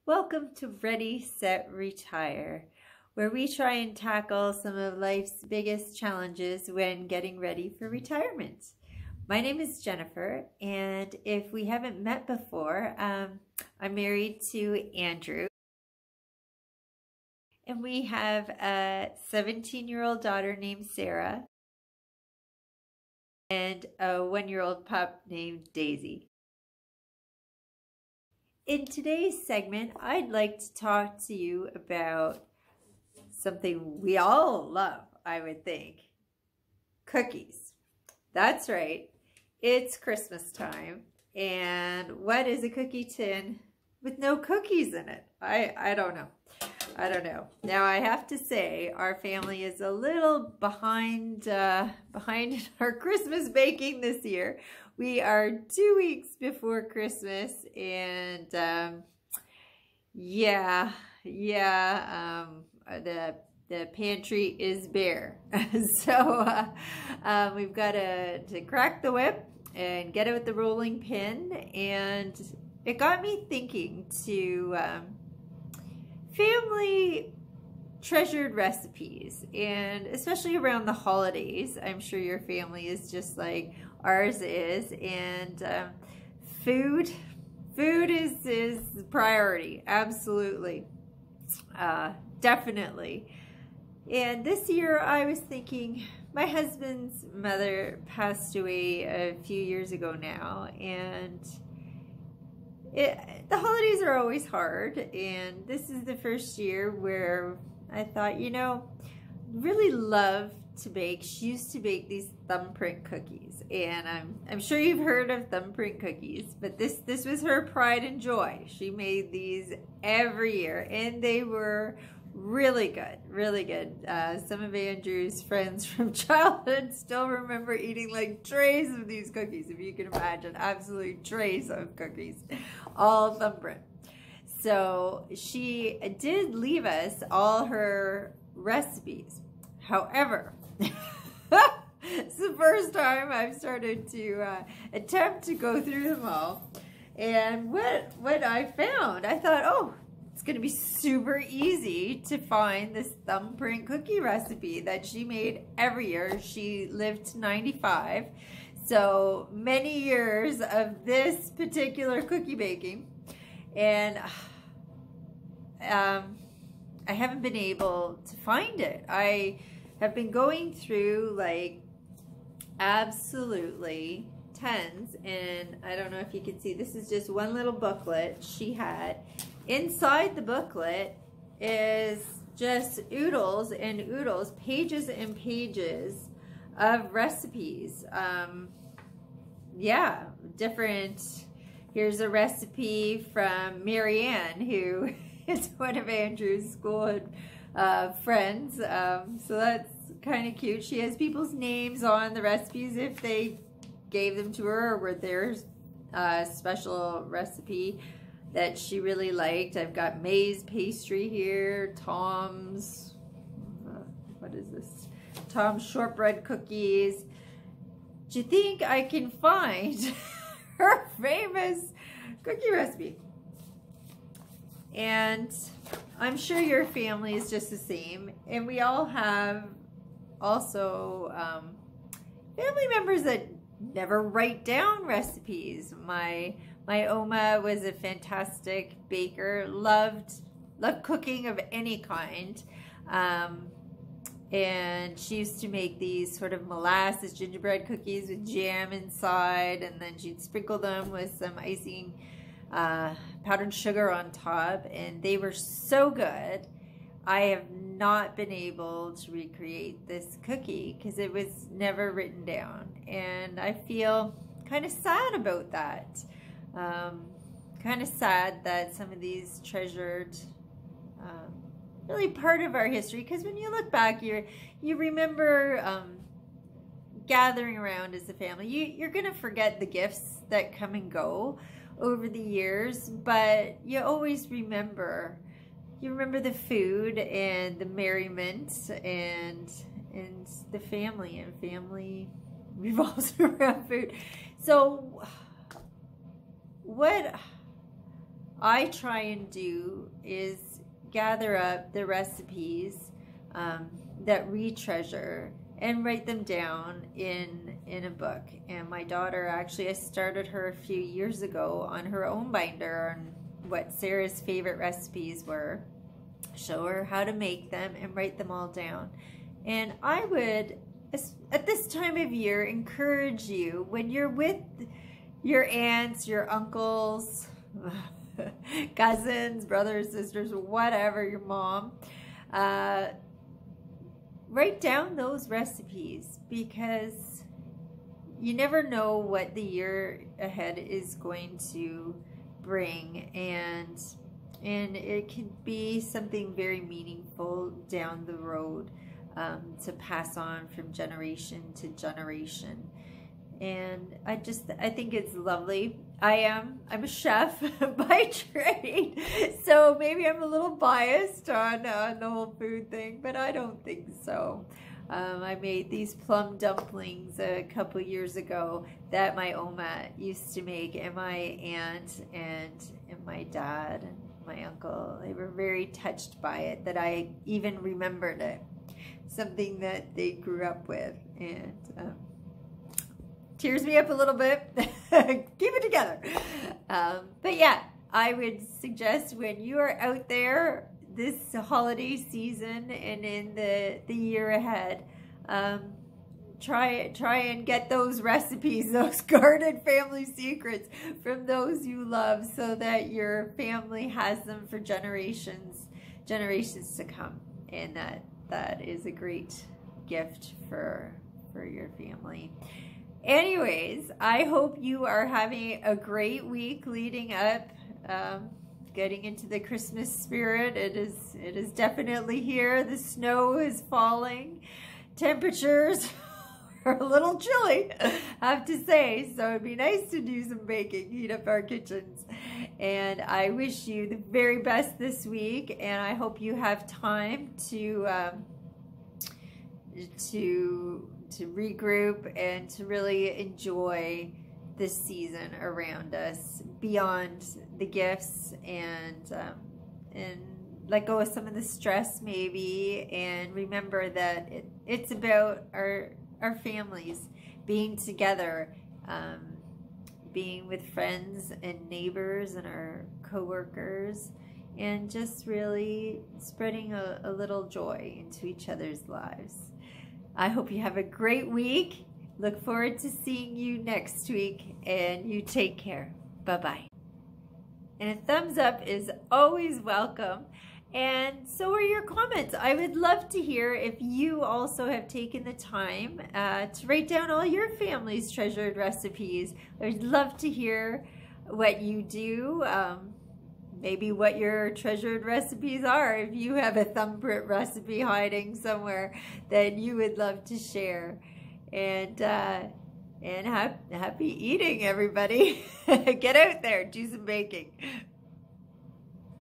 Welcome to Ready, Set, Retire, where we try and tackle some of life's biggest challenges when getting ready for retirement. My name is Jennifer, and if we haven't met before, I'm married to Andrew, and we have a 17-year-old daughter named Sarah and a 1-year-old pup named Daisy. In today's segment, I'd like to talk to you about something we all love, I would think. Cookies. That's right. It's Christmas time. And what is a cookie tin with no cookies in it? I don't know. I don't know. Now, I have to say, our family is a little behind in our Christmas baking this year. We are 2 weeks before Christmas, and the pantry is bare. So we've got to crack the whip and get it with the rolling pin, and it got me thinking to family treasured recipes, and especially around the holidays. I'm sure your family is just like ours is, and food is priority, absolutely, definitely. And this year I was thinking, my husband's mother passed away a few years ago now, and the holidays are always hard, and this is the first year where I thought, really love to bake. She used to bake these thumbprint cookies, and I'm sure you've heard of thumbprint cookies, but this was her pride and joy. She made these every year, and they were really good, really good. Some of Andrew's friends from childhood still remember eating like trays of these cookies, if you can imagine, absolutely trays of cookies, all thumbprint. So she did leave us all her recipes. However, it's the first time I've started to attempt to go through them all. And what I found, I thought, oh, it's going to be super easy to find this thumbprint cookie recipe that she made every year. She lived to 95, so many years of this particular cookie baking. And I haven't been able to find it. I have been going through like absolutely tons, and I don't know if you can see, this is just one little booklet she had. Inside the booklet is just oodles and oodles, pages and pages of recipes. Different. Here's a recipe from Marianne, who is one of Andrew's school friends. So that's kind of cute. She has people's names on the recipes if they gave them to her or were their special recipe that she really liked. I've got May's pastry here, Tom's, what is this? Tom's shortbread cookies. Do you think I can find her famous cookie recipe? And I'm sure your family is just the same. And we all have also family members that never write down recipes. My Oma was a fantastic baker, loved cooking of any kind. And she used to make these sort of molasses gingerbread cookies with jam inside, and then she'd sprinkle them with some icing, powdered sugar on top, and they were so good. I have not been able to recreate this cookie because it was never written down, and I feel kind of sad about that. Kind of sad that some of these treasured, really part of our history, because when you look back, you remember gathering around as a family. You're going to forget the gifts that come and go over the years, but you always remember. You remember the food and the merriment and the family, and family revolves around food. So what I try and do is gather up the recipes that we treasure and write them down in a book. And my daughter, actually, I started her a few years ago on her own binder on what Sarah's favorite recipes were, show her how to make them and write them all down. And I would, at this time of year, encourage you, when you're with your aunts, your uncles, cousins, brothers, sisters, whatever, your mom, write down those recipes, because you never know what the year ahead is going to bring, and it could be something very meaningful down the road, to pass on from generation to generation. And I think it's lovely. I'm a chef by trade, so maybe I'm a little biased on the whole food thing, but I don't think so. I made these plum dumplings a couple years ago that my Oma used to make, and my aunt and my dad and my uncle, they were very touched by it, that I even remembered it, something that they grew up with, and tears me up a little bit. Keep it together. But yeah, I would suggest, when you are out there this holiday season and in the year ahead, try and get those recipes, those guarded family secrets from those you love, so that your family has them for generations to come. And that is a great gift for your family. Anyways, I hope you are having a great week leading up, getting into the Christmas spirit. It is definitely here. The snow is falling. Temperatures are a little chilly, I have to say. So it'd be nice to do some baking, heat up our kitchens. And I wish you the very best this week, and I hope you have time to regroup and to really enjoy this season around us, beyond the gifts, and let go of some of the stress maybe, and remember that it's about our families being together, being with friends and neighbors and our co-workers, and just really spreading a little joy into each other's lives. I hope you have a great week. Look forward to seeing you next week, and you take care. Bye-bye. And a thumbs up is always welcome, and so are your comments. I would love to hear if you also have taken the time to write down all your family's treasured recipes. I'd love to hear what you do. Maybe what your treasured recipes are. If you have a thumbprint recipe hiding somewhere that you would love to share. And happy eating, everybody. Get out there, do some baking.